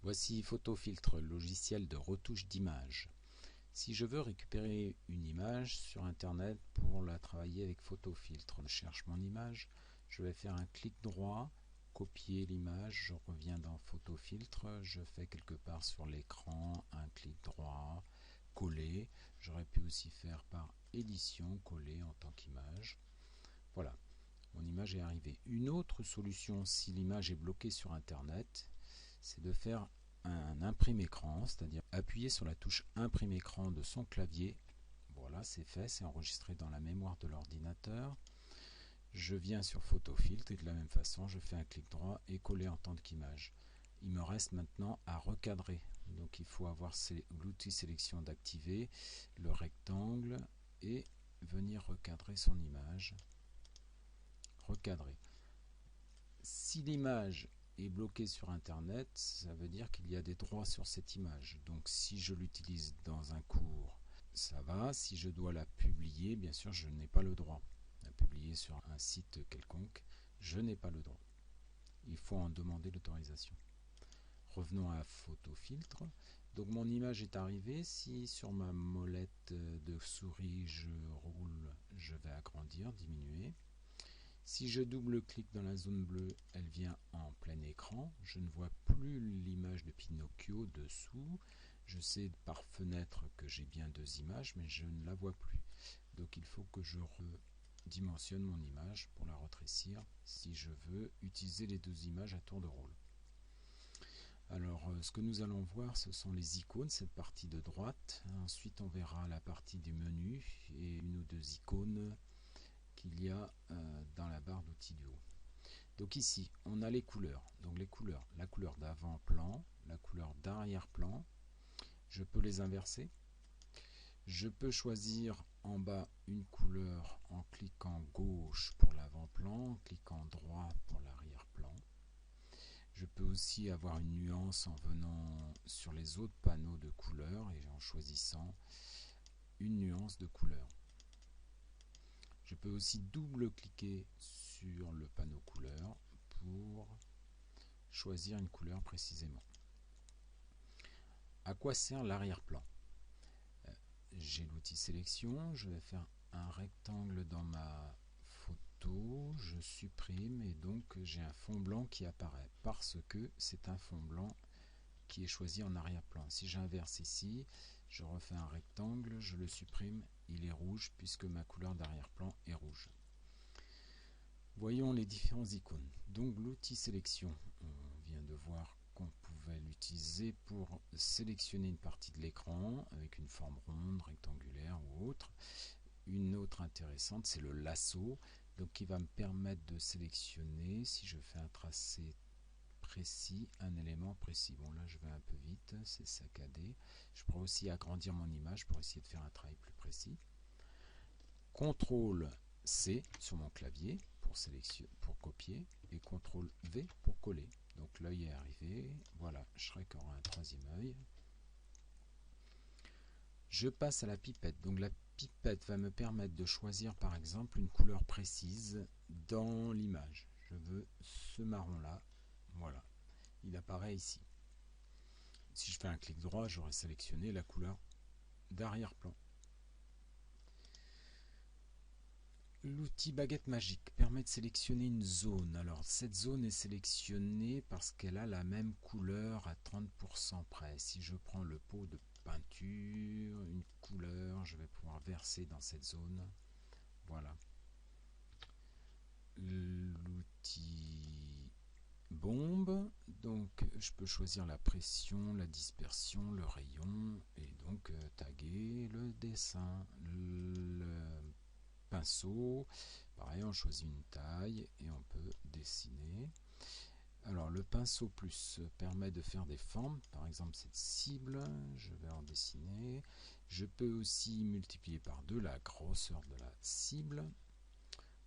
Voici PhotoFiltre, logiciel de retouche d'image. Si je veux récupérer une image sur internet pour la travailler avec PhotoFiltre, je cherche mon image, je vais faire un clic droit, copier l'image, je reviens dans PhotoFiltre, je fais quelque part sur l'écran un clic droit, coller. J'aurais pu aussi faire par édition, coller en tant qu'image. Voilà, mon image est arrivée. Une autre solution si l'image est bloquée sur internet, c'est de faire un imprime écran, c'est-à-dire appuyer sur la touche imprime écran de son clavier. Voilà, c'est fait, c'est enregistré dans la mémoire de l'ordinateur. Je viens sur PhotoFiltre et de la même façon, je fais un clic droit et coller en tant qu'image. Il me reste maintenant à recadrer. Donc il faut avoir l'outil sélection d'activer, le rectangle et venir recadrer son image. Recadrer. Si l'image est bloquée sur internet, ça veut dire qu'il y a des droits sur cette image. Donc si je l'utilise dans un cours, ça va. Si je dois la publier, bien sûr je n'ai pas le droit. La publier sur un site quelconque, je n'ai pas le droit. Il faut en demander l'autorisation. Revenons à PhotoFiltre. Donc mon image est arrivée. Si sur ma molette de souris je roule, je vais agrandir, diminuer. Si je double-clique dans la zone bleue, elle vient en plein écran. Je ne vois plus l'image de Pinocchio dessous. Je sais par fenêtre que j'ai bien deux images, mais je ne la vois plus. Donc il faut que je redimensionne mon image pour la rétrécir si je veux utiliser les deux images à tour de rôle. Alors ce que nous allons voir, ce sont les icônes, cette partie de droite. Ensuite on verra la partie du menu et une ou deux icônes qu'il y a dans la barre d'outils du haut. Donc ici, on a les couleurs. Donc les couleurs, la couleur d'avant-plan, la couleur d'arrière-plan. Je peux les inverser. Je peux choisir en bas une couleur en cliquant gauche pour l'avant-plan, en cliquant droit pour l'arrière-plan. Je peux aussi avoir une nuance en venant sur les autres panneaux de couleurs et en choisissant une nuance de couleur. Je peux aussi double-cliquer sur le panneau couleur pour choisir une couleur précisément. À quoi sert l'arrière-plan? J'ai l'outil sélection, je vais faire un rectangle dans ma photo, je supprime et donc j'ai un fond blanc qui apparaît parce que c'est un fond blanc qui est choisi en arrière-plan. Si j'inverse ici, je refais un rectangle, je le supprime, il est rouge puisque ma couleur d'arrière-plan est rouge. Voyons les différents icônes. Donc l'outil sélection, on vient de voir qu'on pouvait l'utiliser pour sélectionner une partie de l'écran avec une forme ronde, rectangulaire ou autre. Une autre intéressante, c'est le lasso, donc qui va me permettre de sélectionner, si je fais un tracé précis, un élément précis. Bon là je vais un peu vite, c'est saccadé. Je pourrais aussi agrandir mon image pour essayer de faire un travail plus précis. CTRL C sur mon clavier pour copier et CTRL V pour coller. Donc l'œil est arrivé, voilà, Shrek aura un troisième œil. Je passe à la pipette. Donc la pipette va me permettre de choisir par exemple une couleur précise dans l'image. Je veux ce marron là, voilà, il apparaît ici. Si je fais un clic droit, j'aurai sélectionné la couleur d'arrière-plan. L'outil baguette magique permet de sélectionner une zone. Alors cette zone est sélectionnée parce qu'elle a la même couleur à 30% près. Si je prends le pot de peinture, une couleur, je vais pouvoir verser dans cette zone. Voilà. L'outil bombe, donc je peux choisir la pression, la dispersion, le rayon et donc taguer le dessin. Le pinceau, pareil, on choisit une taille et on peut dessiner. Alors le pinceau plus permet de faire des formes, par exemple cette cible, je vais en dessiner. Je peux aussi multiplier par 2 la grosseur de la cible.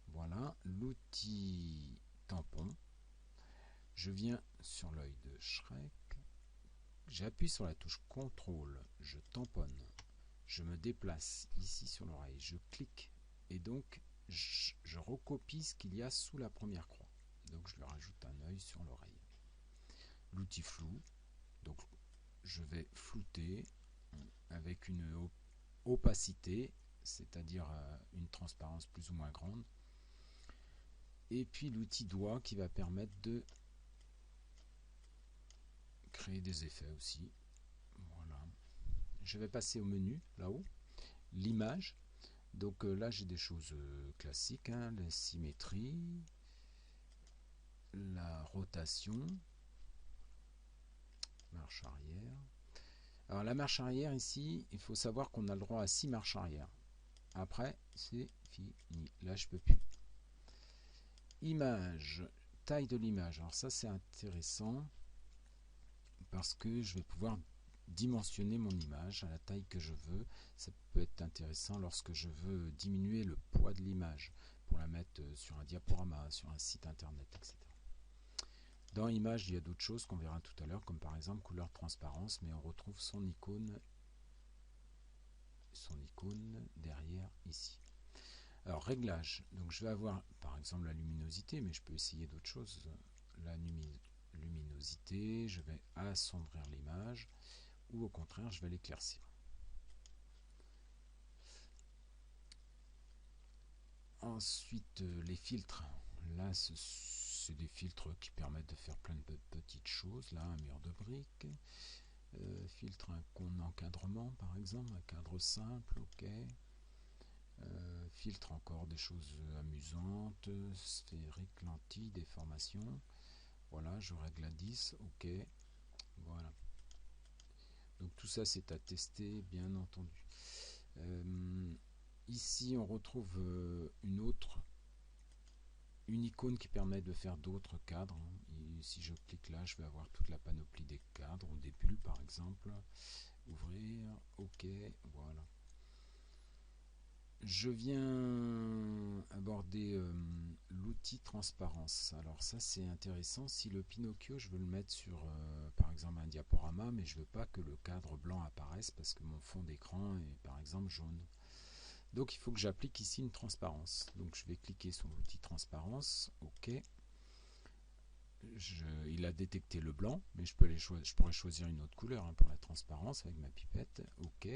Voilà, l'outil tampon. Je viens sur l'œil de Shrek, j'appuie sur la touche CTRL, je tamponne, je me déplace ici sur l'oreille, je clique et donc je recopie ce qu'il y a sous la première croix. Donc je lui rajoute un œil sur l'oreille. L'outil flou, Donc je vais flouter avec une opacité, c'est-à-dire une transparence plus ou moins grande. Et puis l'outil doigt qui va permettre de créer des effets aussi. Voilà. Je vais passer au menu là-haut, l'image. Donc là j'ai des choses classiques, hein, la symétrie, la rotation, marche arrière. Alors la marche arrière ici, il faut savoir qu'on a le droit à 6 marches arrière. Après c'est fini, là je peux plus. Image, taille de l'image. Alors ça c'est intéressant parce que je vais pouvoir dimensionner mon image à la taille que je veux. Ça peut être intéressant lorsque je veux diminuer le poids de l'image pour la mettre sur un diaporama, sur un site internet, etc. Dans image, il y a d'autres choses qu'on verra tout à l'heure, comme par exemple couleur transparence, mais on retrouve son icône derrière ici. Alors réglage, donc je vais avoir par exemple la luminosité, mais je peux essayer d'autres choses. La luminosité, je vais assombrir l'image, ou au contraire je vais l'éclaircir. Ensuite les filtres, là c'est des filtres qui permettent de faire plein de petites choses. Là un mur de briques, filtre un encadrement par exemple, un cadre simple, ok. Filtre encore des choses amusantes, sphérique, lentille, déformation. Voilà, je règle à 10, ok. Voilà. Donc tout ça c'est à tester bien entendu. Ici on retrouve une icône qui permet de faire d'autres cadres. Et si je clique là, je vais avoir toute la panoplie des cadres ou des bulles par exemple. Ouvrir, ok, voilà. Je viens aborder l'outil transparence. Alors ça c'est intéressant. Si le Pinocchio, je veux le mettre sur par exemple un diaporama, mais je veux pas que le cadre blanc apparaisse parce que mon fond d'écran est par exemple jaune. Donc il faut que j'applique ici une transparence. Donc je vais cliquer sur l'outil transparence, ok. Il a détecté le blanc, mais je pourrais choisir une autre couleur hein, pour la transparence avec ma pipette, ok.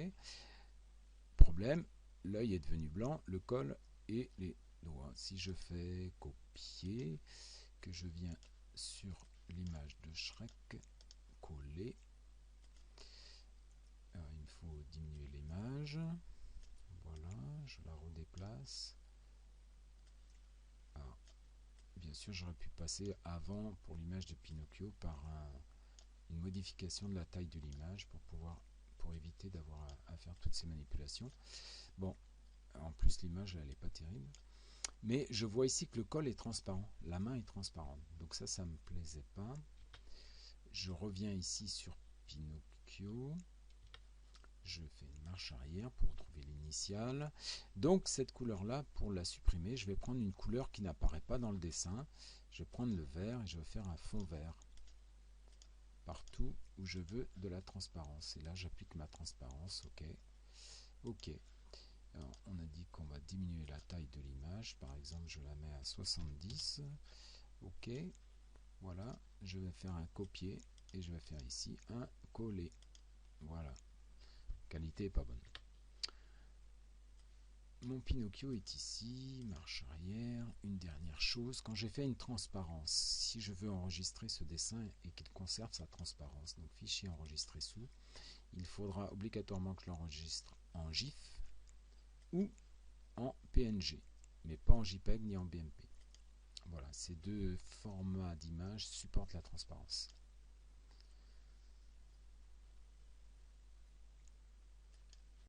Problème, l'œil est devenu blanc, le col et les doigts. Si je fais copier, que je viens sur l'image de Shrek, coller, alors il me faut diminuer l'image, voilà, je la redéplace. Alors, bien sûr j'aurais pu passer avant pour l'image de Pinocchio par une modification de la taille de l'image pour éviter d'avoir à faire toutes ces manipulations. Bon, en plus l'image elle n'est pas terrible. Mais je vois ici que le col est transparent, la main est transparente. Donc ça me plaisait pas. Je reviens ici sur Pinocchio. Je fais une marche arrière pour trouver l'initiale. Donc cette couleur-là, pour la supprimer, je vais prendre une couleur qui n'apparaît pas dans le dessin. Je vais prendre le vert et je vais faire un fond vert. Partout où je veux de la transparence. Et là, j'applique ma transparence, ok. Ok. Alors, on a dit qu'on va diminuer la taille de l'image. Par exemple, je la mets à 70. Ok. Voilà. Je vais faire un copier et je vais faire ici un coller. Voilà. Qualité est pas bonne. Mon Pinocchio est ici. Marche arrière. Une dernière chose. Quand j'ai fait une transparence, si je veux enregistrer ce dessin et qu'il conserve sa transparence, donc fichier enregistré sous, il faudra obligatoirement que je l'enregistre en GIF ou en PNG, mais pas en JPEG ni en BMP. Voilà, ces deux formats d'image supportent la transparence.